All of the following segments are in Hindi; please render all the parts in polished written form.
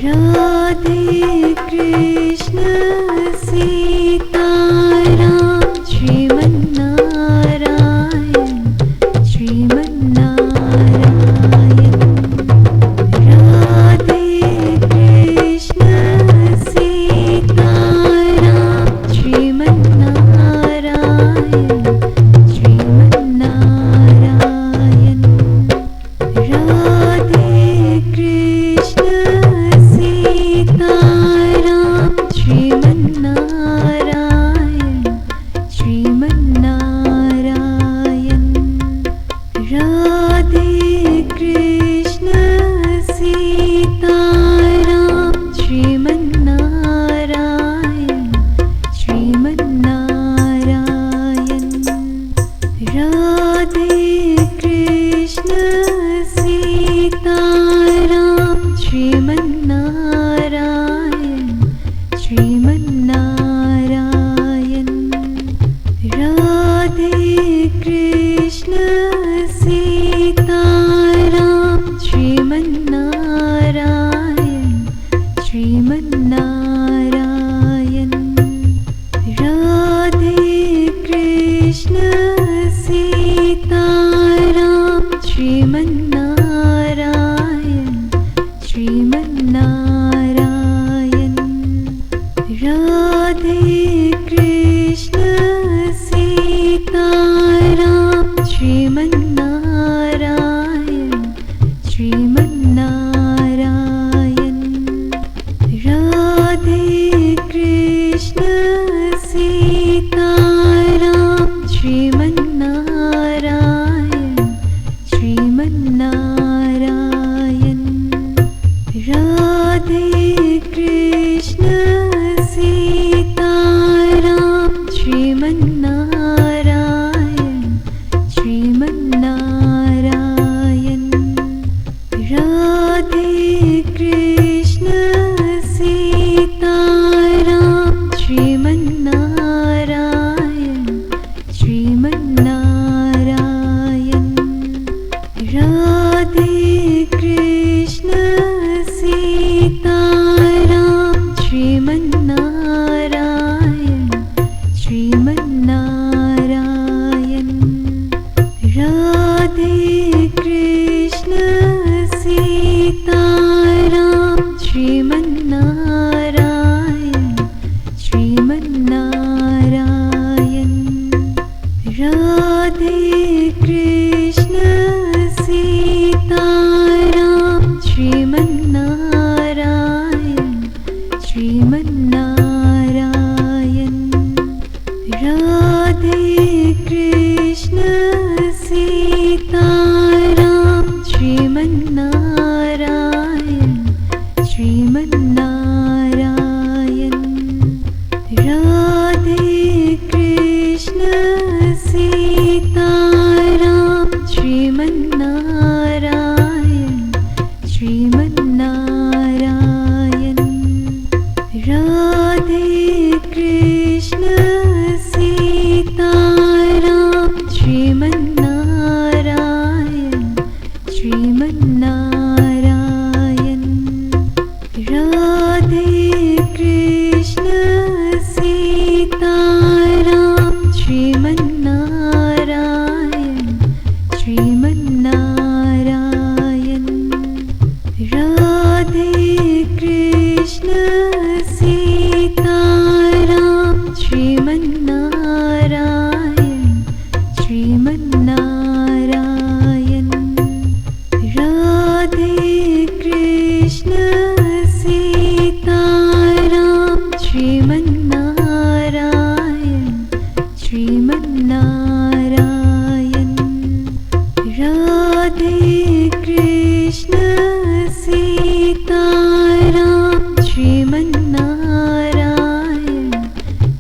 राधे कृष्ण सीताराम श्रीमन्नारायण श्रीमन्नारायण। राधे कृष्ण सीताराम श्रीमन्नारायण श्रीमन्नारायण। राधे कृष्ण सीताराम श्रीमन्नारायण श्रीमन्नारायण। राधे कृष्ण सीताराम श्रीमन्नारायण श्रीमन्नारायण। राधे कृष्ण सीताराम श्रीमन्नारायण श्रीमन्नारायण। राधे कृष्ण सीताराम श्रीमन्नारायण श्रीमन्नारायण। राधे कृष्ण सीताराम श्रीमन्नारायण श्रीमन्नारायण। राधे कृष्ण सीताराम श्रीमन्नारायण श्रीमन्नारायण। राधे कृष्ण सीताराम श्रीमन्नारायण श्रीमन्नारायण। राधे कृष्ण सीताराम श्रीमन्नारायण श्रीमन्नारायण। राधे कृष्ण सीताराम श्रीमन्नारायण श्रीमन्नारायण। राधे कृष्ण सीताराम श्रीमन्नारायण श्रीमन्नारायण। राधे कृष्ण सीताराम श्रीमन्नारायण श्रीमन्नारायण। राधे कृष्ण सीताराम श्रीमन्नारायण श्रीमन्नारायण। राधे कृष्ण सीताराम श्रीमन्नारायण श्रीमन्नारायण। राधे कृष्ण सीताराम श्रीमन्नारायण श्रीमन्नारायण। राधे कृष्ण सीताराम श्रीमन्नारायण श्रीमन्नारायण। राधे कृष्ण सीताराम श्रीमन्नारायण श्रीमन्नारायण। राधे कृष्ण सीताराम श्रीमन्नारायण श्रीमन्नारायण। राधे कृष्ण सीताराम श्रीमन्नारायण श्रीमन्नारायण। राधे कृष्ण सीताराम श्रीमन्नारायण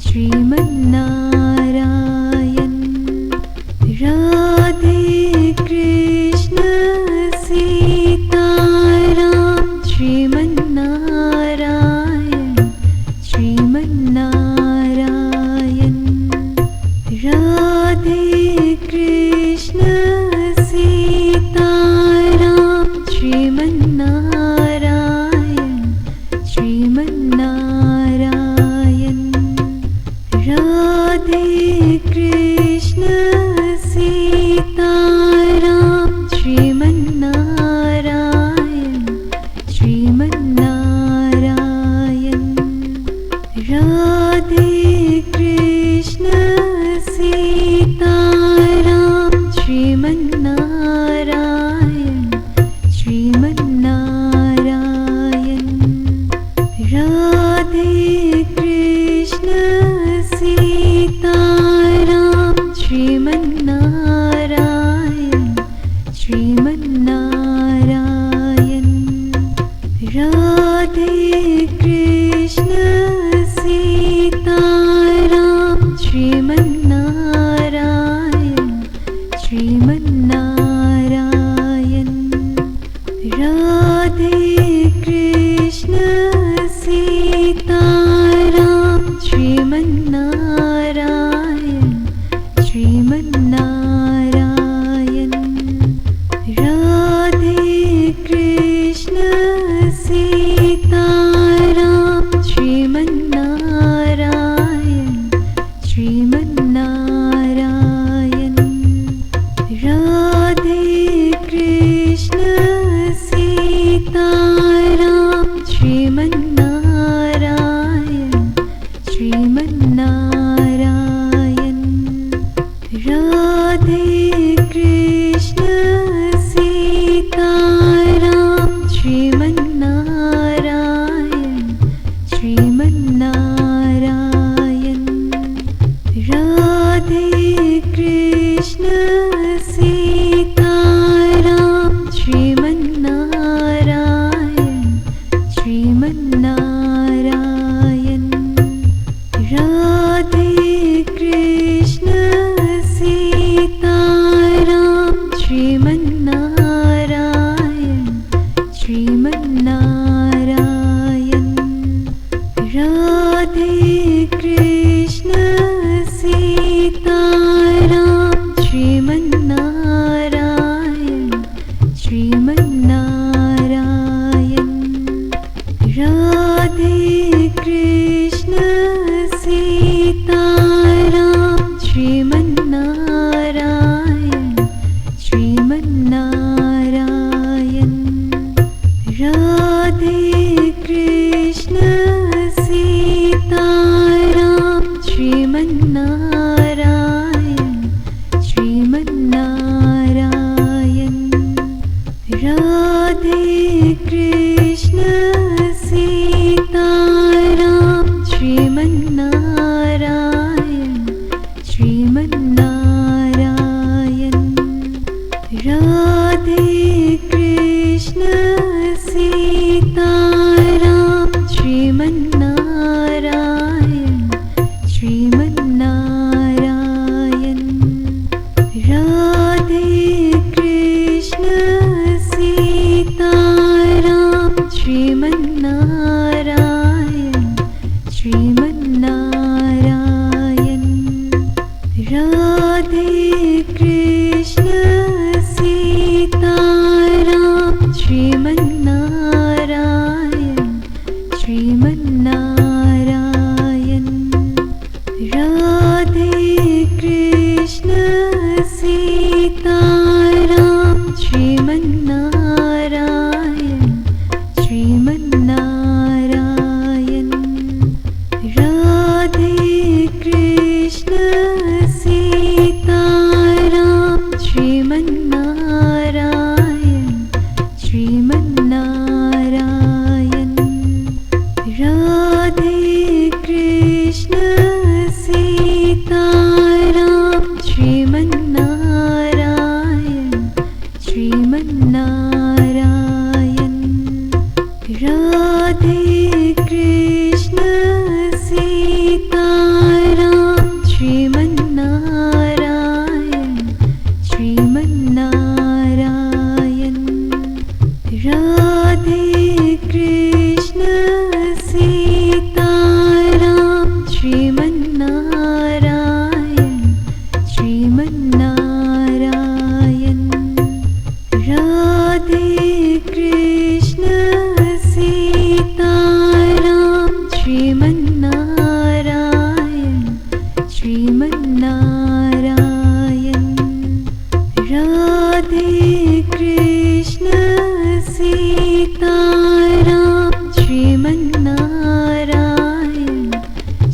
श्रीमन्नारायण। राधे कृष्ण सीताराम श्रीमन्नारायण श्रीमन्नारायण। राधे कृष्ण सीताराम श्रीमन्नारायण राधे कृष्ण सीताराम श्रीमन्नारायण श्रीमन्नारायण राधे कृष्ण सीताराम श्रीमन्नारायण श्रीमन्नारायण राधे कृष्ण सीताराम श्रीमन्नारायण श्रीमन्नारायण राधे कृष्ण सीताराम श्रीमन्नारायण श्रीमन्नारायण राधे कृष्ण सीताराम श्रीमन्नारायण श्रीमन्नारायण राधे कृष्ण सीताराम श्रीमन्नारायण श्रीमन्नारायण राधे कृष्ण सीताराम श्रीमन्नारायण श्रीमन्नारायण राधे कृष्ण सीताराम श्रीमन्नारायण श्रीमन्नारायण राधे कृष्ण सीताराम श्रीमन्नारायण श्रीमन्नारायण राधे कृष्ण सीताराम श्रीमन्नारायण श्रीमन्नारायण राधे कृष्ण सीताराम श्रीमन्नारायण श्रीमन्नारायण राधे कृष्ण सीताराम श्रीमन्नारायण श्रीमन्नारायण राधे कृष्ण सीताराम श्रीमन्नारायण श्रीमन्नारायण राधे कृष्ण सीताराम श्रीमन्नारायण श्रीमन्नारायण राधे कृष्ण सीताराम श्रीमन्नारायण श्रीमन्नारायण राधे कृष्ण सीताराम श्रीमन्नारायण श्रीमन्नारायण राधे कृष्ण सीताराम श्रीमन्नारायण श्रीमन्नारायण राधे कृष्ण सीताराम श्रीमन्नारायण श्रीमन्नारायण राधे कृष्ण सीताराम श्रीमन्नारायण श्रीमन्नारायण राधे कृष्ण सीताराम श्रीमन्नारायण श्रीमन्नारायण राधे कृष्ण सीताराम श्रीमन्नारायण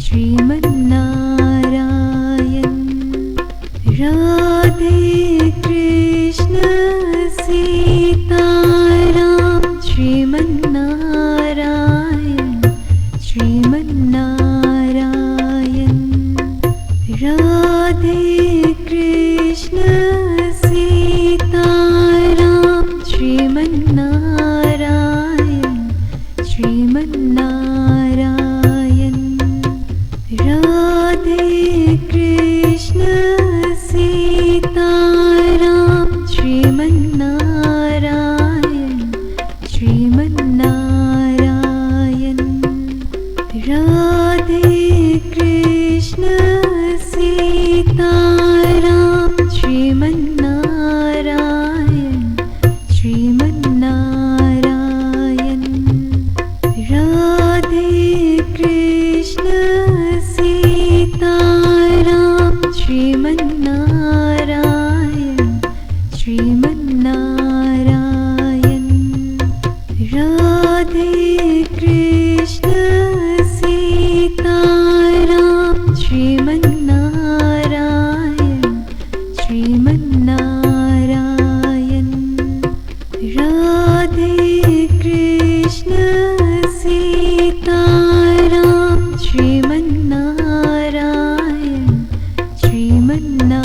श्रीमन्नारायण राधे कृष्ण सीताराम राधे कृष्ण सीताराम श्रीमन्नारायण श्रीमन्नारायण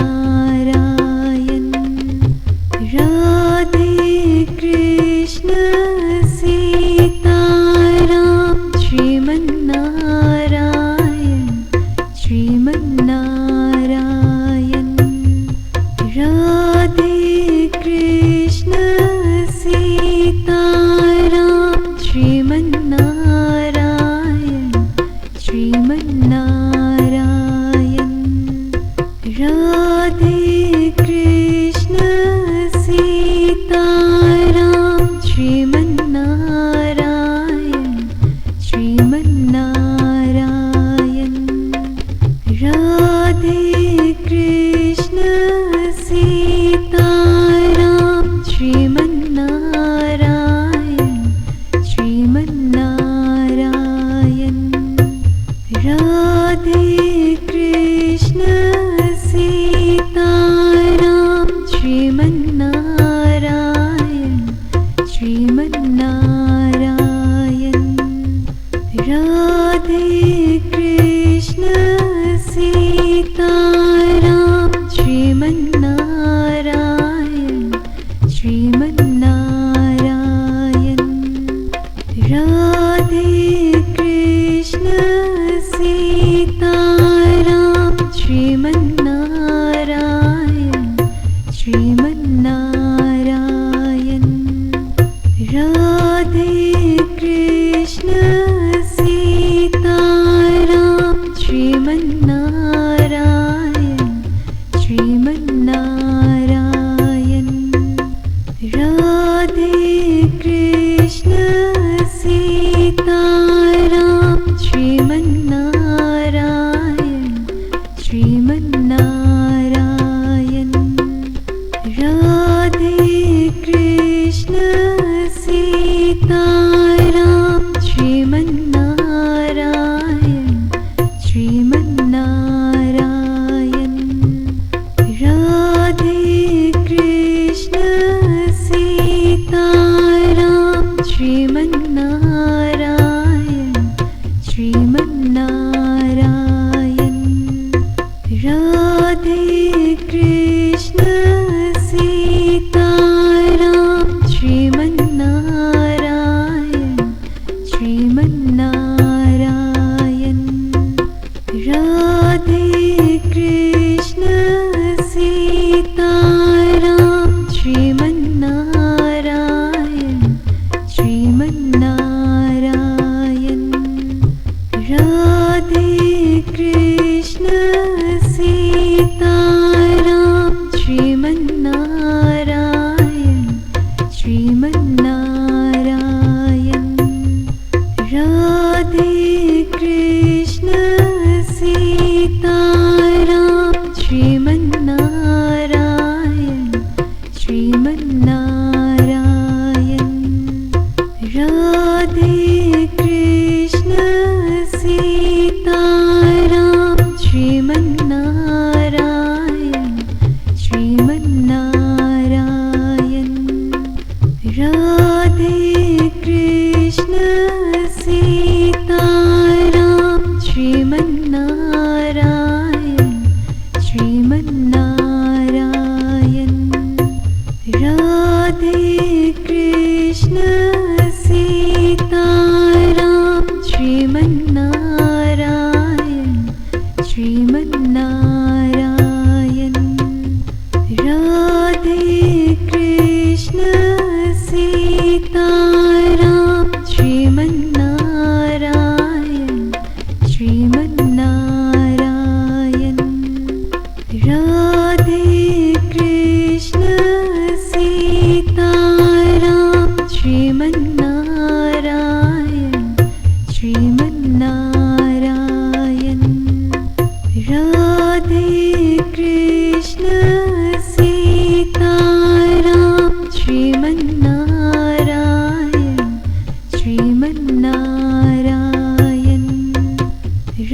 राधे कृष्ण सीताराम श्रीमन्नारायण श्रीमन्नारायण राधे कृष्ण सीताराम श्रीमन्नारायण श्रीमन्नारायण राधे कृष्ण सीताराम श्रीमन्नारायण श्रीमन्नारायण राधे कृष्ण सीताराम श्रीमन्नारायण श्रीमन्नारायण राधे कृष्ण सीताराम श्रीमन्नारायण श्रीमन्नारायण राधे कृष्ण सीताराम श्रीमन्नारायण श्रीमन्नारायण राधे कृष्ण सीताराम श्रीमन्नारायण श्रीमन्नारायण राधे कृष्ण सीताराम श्रीमन्नारायण श्रीमन्नारायण राधे कृष्ण सीताराम श्रीमन्नारायण श्रीमन्नारायण राधे कृष्ण सीताराम श्रीमन्नारायण श्रीमन्नारायण राधे कृष्ण सीताराम श्रीमन्नारायण श्रीमन्नारायण राधे कृष्ण सीताराम श्रीमन्नारायण श्रीमन्नारायण राधे कृष्ण सीताराम श्रीमन्नारायण श्रीमन्नारायण राधे कृष्ण सीताराम श्रीमन्नारायण श्रीमन्नारायण राधे कृष्ण सीताराम श्रीमन्नारायण श्रीमन्नारायण राधे कृष्ण सीताराम श्रीमन्नारायण श्रीमन्नारायण राधे कृष्ण सीताराम श्रीमन्नारायण श्रीमन्नारायण राधे कृष्ण सीताराम श्रीमन्नारायण श्रीमन्नारायण राधे कृष्ण सीताराम श्रीमन्नारायण श्रीमन्नारायण राधे कृष्ण सीताराम श्रीमन्नारायण श्रीमन्नारायण राधे कृष्ण सीताराम श्रीमन्नारायण श्रीमन्नारायण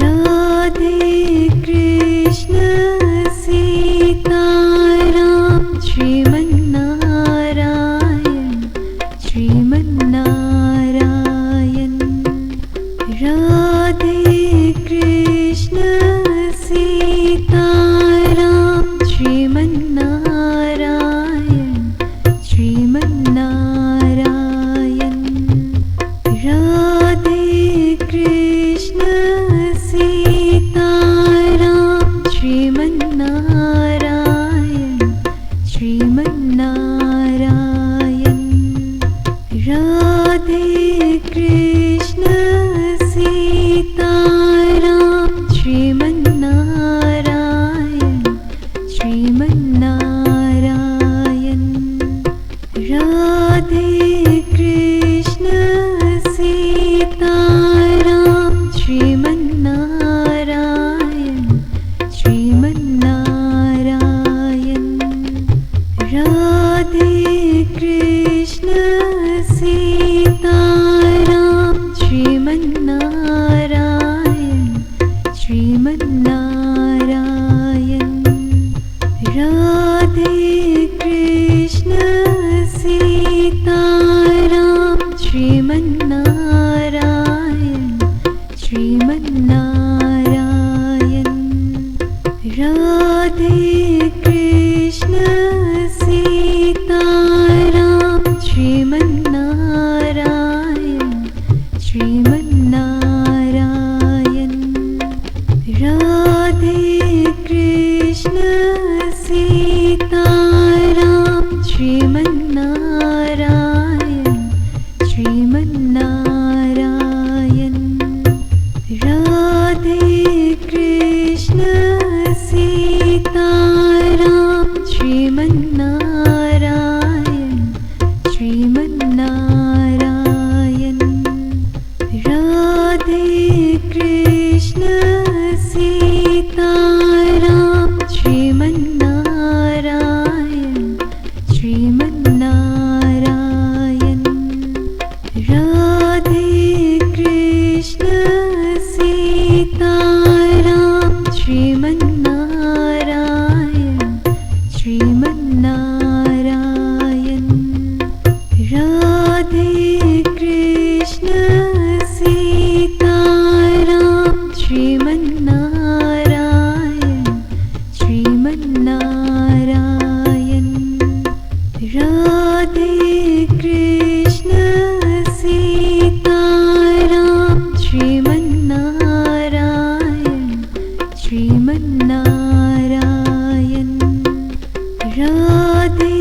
राधे कृष्ण सीताराम श्रीमन्नारायण राधे कृष्ण सीताराम श्रीमन्नारायण श्रीमन्नारायण राधे कृष्ण सीताराम श्रीमन्नारायण श्रीमन्नारायण राधे कृष्ण सीताराम श्रीमन्नारायण श्रीमन्नारायण राधे कृष्ण सीताराम श्रीमन्नारायण श्रीमन्नारायण राधे कृष्ण सीताराम श्रीमन्नारायण श्रीमन्नारायण राधे कृष्ण सीताराम श्रीमन्नारायण श्रीमन्नारायण राधे कृष्ण सीताराम श्रीमन्नारायण श्रीमन्नारायण राधे कृष्ण सीताराम श्रीमन्नारायण श्रीमन्नारायण राधे कृष्ण सीताराम श्रीमन्नारायण श्रीमन्नारायण राधे कृष्ण सीताराम श्रीमन्नारायण श्रीमन्नारायण राधे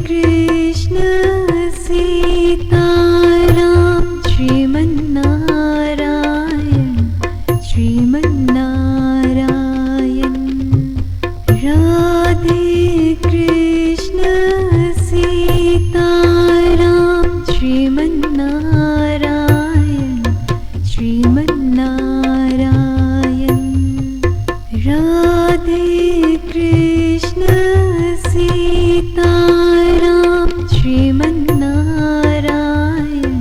कृष्ण सीताराम श्रीमन्नारायण श्रीमन्नारायण राधे कृष्ण सीताराम श्रीमन्नारायण श्रीमन्नारायण राधे कृष्ण सीताराम श्रीमन्नारायण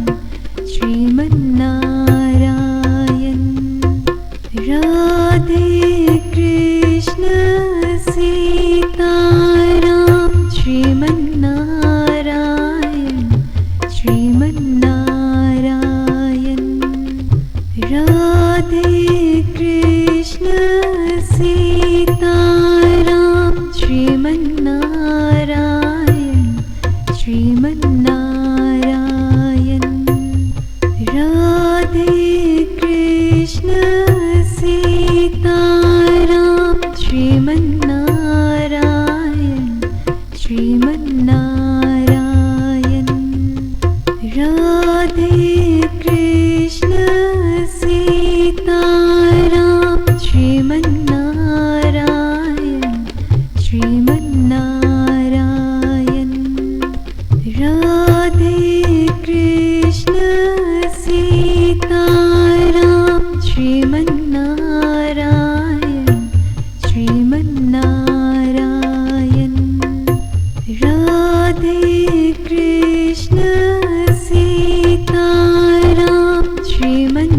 श्रीमन्नारायण राधे कृष्ण सीताराम श्रीमन्नारायण श्रीमन्नारायण राधे कृष्ण सीताराम श्रीमन्नारायण श्रीमन्नारायण राधे कृष्ण सीताराम श्रीमन्नारायण श्रीमन्नारायण राधे कृष्ण सीताराम श्रीमन्नारायण श्रीमन्नारायण राधे कृष्ण सीताराम श्रीमन्नारायण श्रीमन्नारायण राधे कृष्ण सीताराम श्रीमन्नारायण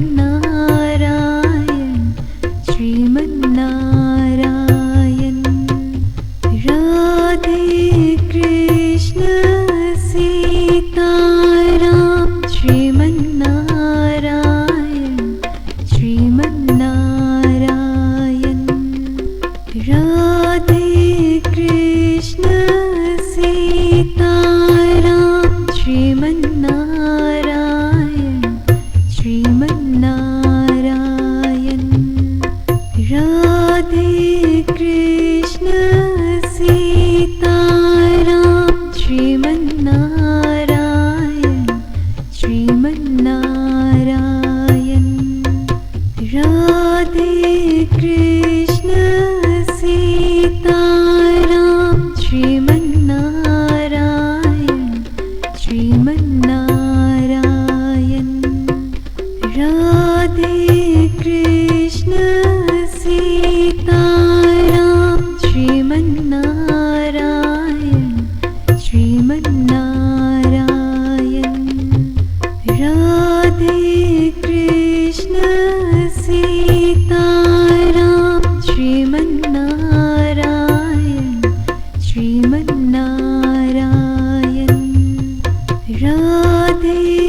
श्रीमन्नारायण राधे कृष्ण सीताराम श्रीमन्नारायण श्रीमन्नारायण राधे कृष्ण सीताराम श्रीमन्नारायण श्रीमन्नारायण राधे कृष्ण सीताराम श्रीमन्नारायण श्रीमन्नारायण राधे कृष्ण सीताराम श्रीमन्नारायण श्रीमन्नारायण राधे